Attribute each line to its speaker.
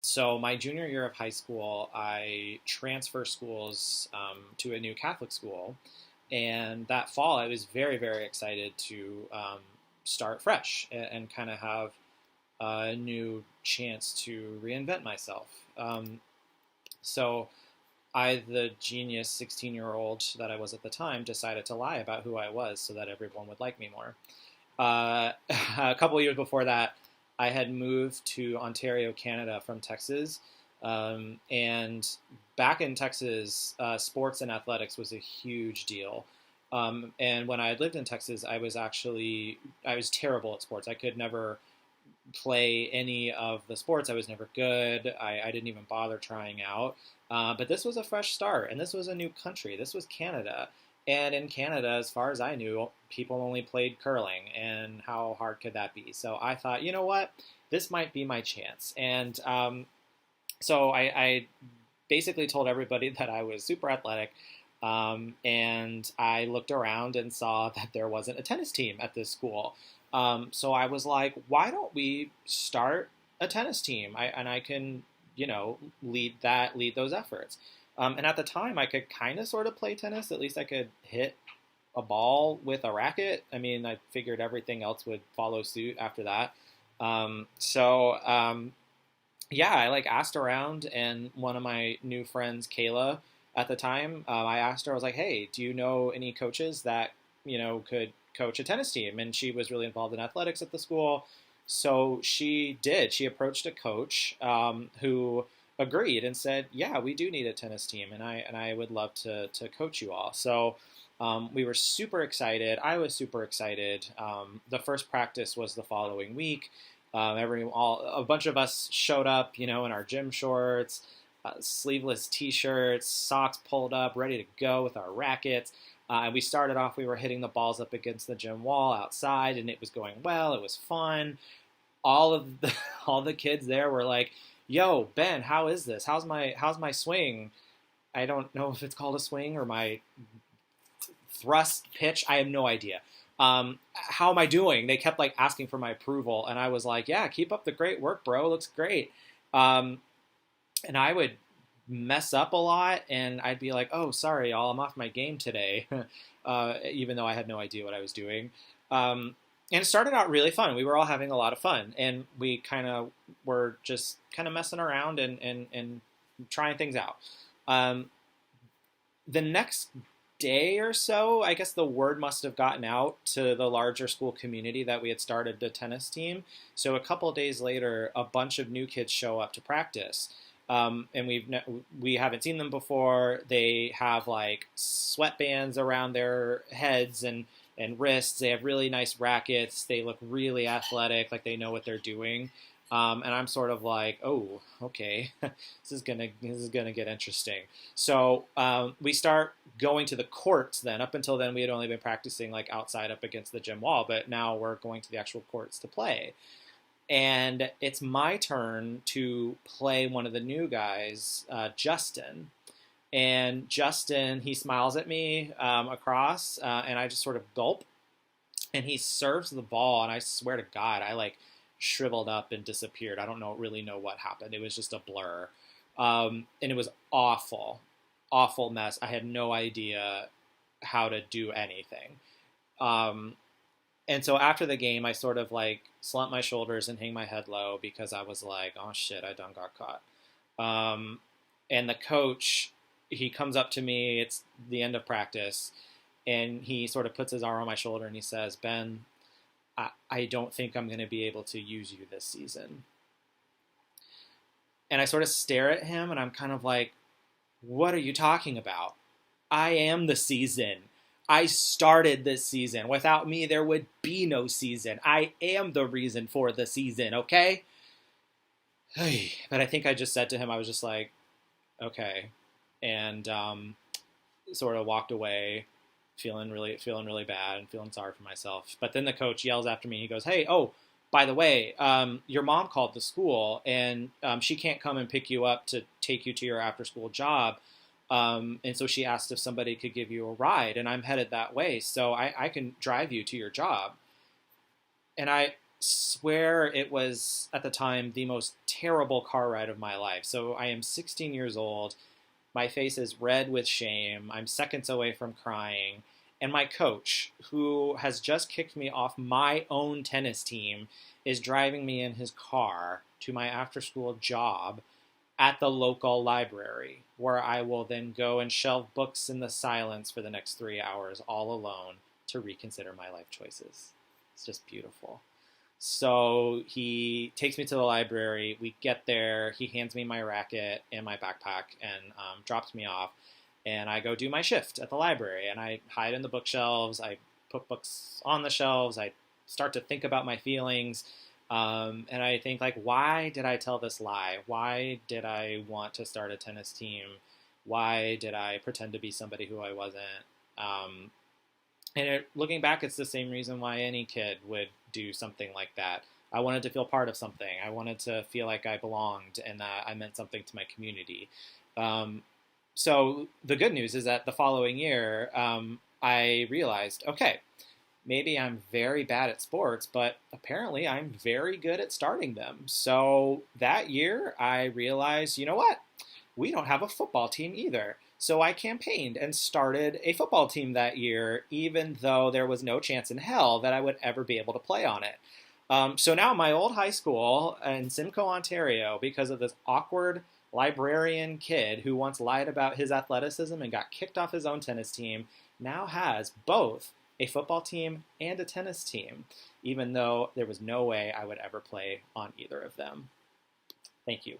Speaker 1: So my junior year of high school, I transfer schools to a new Catholic school, and that fall I was very, very excited to start fresh and kind of have a new chance to reinvent myself. So I, the genius 16-year-old that I was at the time, decided to lie about who I was so that everyone would like me more. Uh, a couple of years before that, I had moved to Ontario, Canada from Texas. And back in Texas, sports and athletics was a huge deal. And when I had lived in Texas, I was terrible at sports. I could never play any of the sports. I was never good. I didn't even bother trying out. But this was a fresh start, and this was a new country. This was Canada. And in Canada, as far as I knew, people only played curling, and how hard could that be? So I thought, you know what? This might be my chance. And so I basically told everybody that I was super athletic. And I looked around and saw that there wasn't a tennis team at this school. So I was like, why don't we start a tennis team? And I can, lead those efforts. And at the time, I could kind of sort of play tennis. At least I could hit a ball with a racket. I mean, I figured everything else would follow suit after that. Yeah, I like asked around, and one of my new friends, Kayla, at the time, I asked her, I was like, hey, do you know any coaches that, could coach a tennis team? And she was really involved in athletics at the school. So she did. She approached a coach who agreed and said, yeah, we do need a tennis team, and I would love to coach you all. So we were super excited. I was super excited. The first practice was the following week. A bunch of us showed up, in our gym shorts, sleeveless T-shirts, socks pulled up, ready to go with our rackets. And we started off. We were hitting the balls up against the gym wall outside, and it was going well. It was fun. All of the all the kids there were like, "Yo, Ben, how is this? How's my swing? I don't know if it's called a swing or my thrust pitch. I have no idea. How am I doing?" They kept like asking for my approval, and I was like, "Yeah, keep up the great work, bro. Looks great." Um, and I would mess up a lot, and I'd be like, "Oh, sorry, y'all, I'm off my game today," even though I had no idea what I was doing. And it started out really fun. We were all having a lot of fun, and we kind of were just kind of messing around and trying things out. Um, the next day or so, I guess the word must have gotten out to the larger school community that we had started the tennis team. So a couple of days later, a bunch of new kids show up to practice. And we haven't seen them before. They have like sweatbands around their heads and wrists. They have really nice rackets. They look really athletic, like they know what they're doing. And I'm sort of like, oh, okay, this is gonna get interesting. So we start going to the courts. Then up until then, we had only been practicing like outside up against the gym wall, but now we're going to the actual courts to play. And it's my turn to play one of the new guys, Justin. And Justin, he smiles at me across, and I just sort of gulp. And he serves the ball, and I swear to God, I like shriveled up and disappeared. I don't really know what happened. It was just a blur, and it was awful, awful mess. I had no idea how to do anything. Um, and so after the game, I sort of like slumped my shoulders and hang my head low because I was like, oh shit, I done got caught. Um, and the coach, he comes up to me. It's the end of practice, and he sort of puts his arm on my shoulder and he says, Ben, I don't think I'm going to be able to use you this season. And I sort of stare at him and I'm kind of like, what are you talking about? I am the season. I started this season. Without me, there would be no season. I am the reason for the season, okay? But I think I just said to him, I was just like, okay. And sort of walked away feeling really bad and feeling sorry for myself. But then the coach yells after me. He goes, "Hey, oh, by the way, your mom called the school, and she can't come and pick you up to take you to your after school job. And so she asked if somebody could give you a ride, and I'm headed that way, so I can drive you to your job." And swear it was at the time the most terrible car ride of my life. So I am 16 years old. My face is red with shame. I'm seconds away from crying. And my coach, who has just kicked me off my own tennis team, is driving me in his car to my after school job at the local library, where I will then go and shelve books in the silence for the next 3 hours all alone to reconsider my life choices. It's just beautiful. So he takes me to the library. We get there. He hands me my racket and my backpack and drops me off. And I go do my shift at the library. And I hide in the bookshelves. I put books on the shelves. I start to think about my feelings. And I think, like, why did I tell this lie? Why did I want to start a tennis team? Why did I pretend to be somebody who I wasn't? Looking back, it's the same reason why any kid would do something like that. I wanted to feel part of something. I wanted to feel like I belonged and that I meant something to my community. So the good news is that the following year, I realized, okay, maybe I'm very bad at sports, but apparently I'm very good at starting them. So that year, I realized, you know what? We don't have a football team either. So I campaigned and started a football team that year, even though there was no chance in hell that I would ever be able to play on it. So now my old high school in Simcoe, Ontario, because of this awkward librarian kid who once lied about his athleticism and got kicked off his own tennis team, now has both a football team and a tennis team, even though there was no way I would ever play on either of them. Thank you.